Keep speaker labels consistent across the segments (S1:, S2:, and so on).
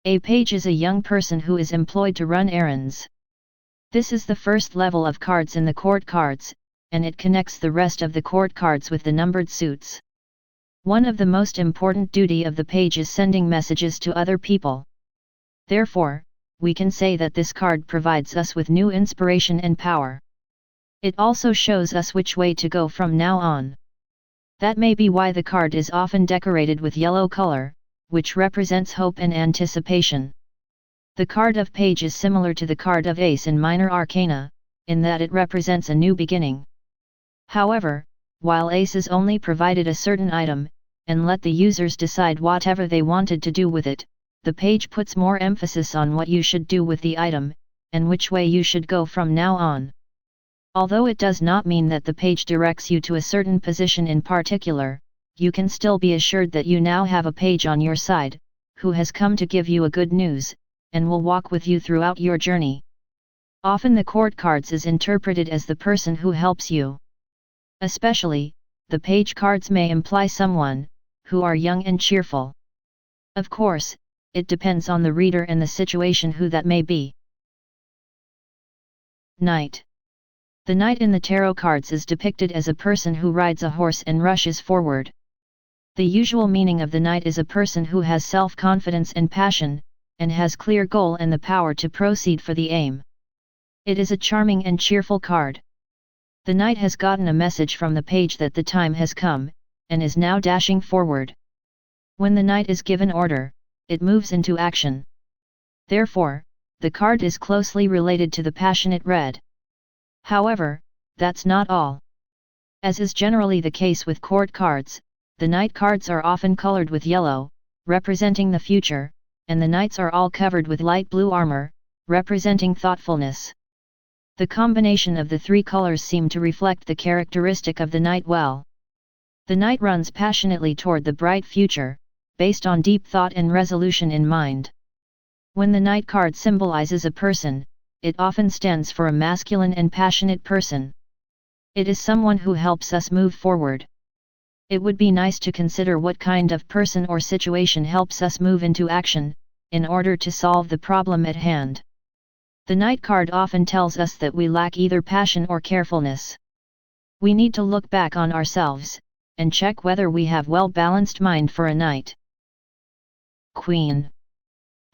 S1: A page is a young person who is employed to run errands. This is the first level of cards in the court cards, and it connects the rest of the court cards with the numbered suits. One of the most important duty of the page is sending messages to other people. Therefore, we can say that this card provides us with new inspiration and power. It also shows us which way to go from now on. That may be why the card is often decorated with yellow color, which represents hope and anticipation. The card of Page is similar to the card of Ace in Minor Arcana, in that it represents a new beginning. However, while Aces only provided a certain item, and let the users decide whatever they wanted to do with it, the Page puts more emphasis on what you should do with the item, and which way you should go from now on. Although it does not mean that the Page directs you to a certain position in particular, you can still be assured that you now have a page on your side, who has come to give you a good news, and will walk with you throughout your journey. Often the court cards is interpreted as the person who helps you. Especially, the page cards may imply someone, who are young and cheerful. Of course, it depends on the reader and the situation who that may be. Knight. The knight in the tarot cards is depicted as a person who rides a horse and rushes forward. The usual meaning of the knight is a person who has self-confidence and passion, and has clear goal and the power to proceed for the aim. It is a charming and cheerful card. The knight has gotten a message from the page that the time has come, and is now dashing forward. When the knight is given order, it moves into action. Therefore, the card is closely related to the passionate red. However, that's not all. As is generally the case with court cards, the knight cards are often colored with yellow, representing the future, and the knights are all covered with light blue armor, representing thoughtfulness. The combination of the three colors seem to reflect the characteristic of the knight well. The knight runs passionately toward the bright future, based on deep thought and resolution in mind. When the knight card symbolizes a person, it often stands for a masculine and passionate person. It is someone who helps us move forward. It would be nice to consider what kind of person or situation helps us move into action, in order to solve the problem at hand. The knight card often tells us that we lack either passion or carefulness. We need to look back on ourselves, and check whether we have well-balanced mind for a knight. Queen.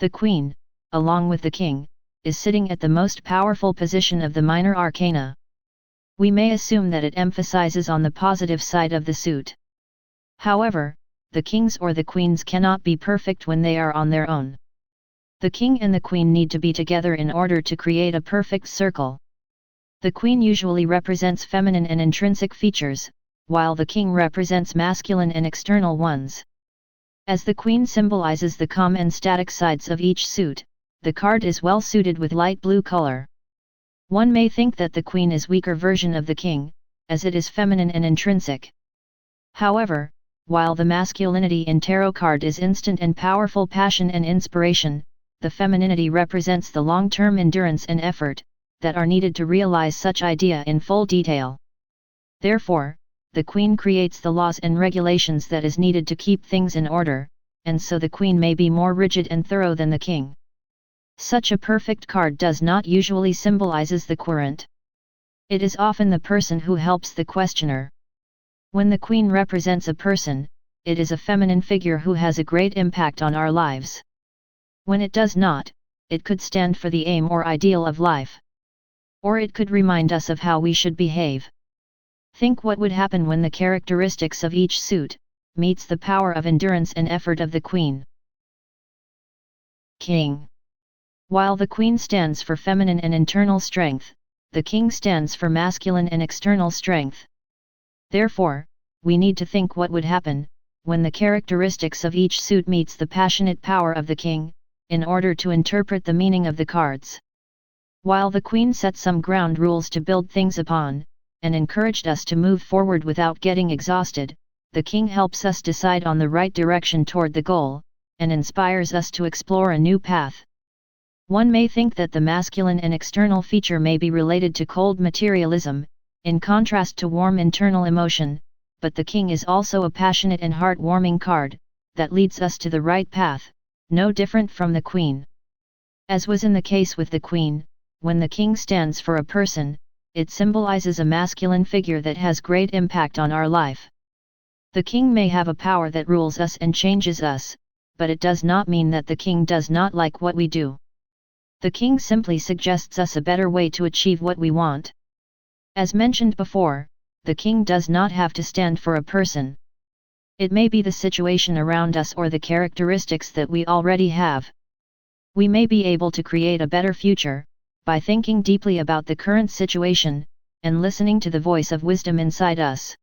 S1: The Queen, along with the King, is sitting at the most powerful position of the minor arcana. We may assume that it emphasizes on the positive side of the suit. However, the kings or the queens cannot be perfect when they are on their own. The king and the queen need to be together in order to create a perfect circle. The queen usually represents feminine and intrinsic features, while the king represents masculine and external ones. As the queen symbolizes the calm and static sides of each suit, the card is well suited with light blue color. One may think that the queen is weaker version of the king, as it is feminine and intrinsic. However, while the masculinity in tarot card is instant and powerful passion and inspiration, the femininity represents the long-term endurance and effort that are needed to realize such idea in full detail. Therefore, the queen creates the laws and regulations that is needed to keep things in order, and so the queen may be more rigid and thorough than the king. Such a perfect card does not usually symbolizes the querent. It is often the person who helps the questioner. When the queen represents a person, it is a feminine figure who has a great impact on our lives. When it does not, it could stand for the aim or ideal of life. Or it could remind us of how we should behave. Think what would happen when the characteristics of each suit meets the power of endurance and effort of the queen. King. While the queen stands for feminine and internal strength, the king stands for masculine and external strength. Therefore, we need to think what would happen when the characteristics of each suit meets the passionate power of the king, in order to interpret the meaning of the cards. While the queen set some ground rules to build things upon, and encouraged us to move forward without getting exhausted, the king helps us decide on the right direction toward the goal, and inspires us to explore a new path. One may think that the masculine and external feature may be related to cold materialism, in contrast to warm internal emotion, but the king is also a passionate and heart-warming card, that leads us to the right path, no different from the queen. As was in the case with the queen, when the king stands for a person, it symbolizes a masculine figure that has great impact on our life. The king may have a power that rules us and changes us, but it does not mean that the king does not like what we do. The king simply suggests us a better way to achieve what we want. As mentioned before, the king does not have to stand for a person. It may be the situation around us or the characteristics that we already have. We may be able to create a better future, by thinking deeply about the current situation, and listening to the voice of wisdom inside us.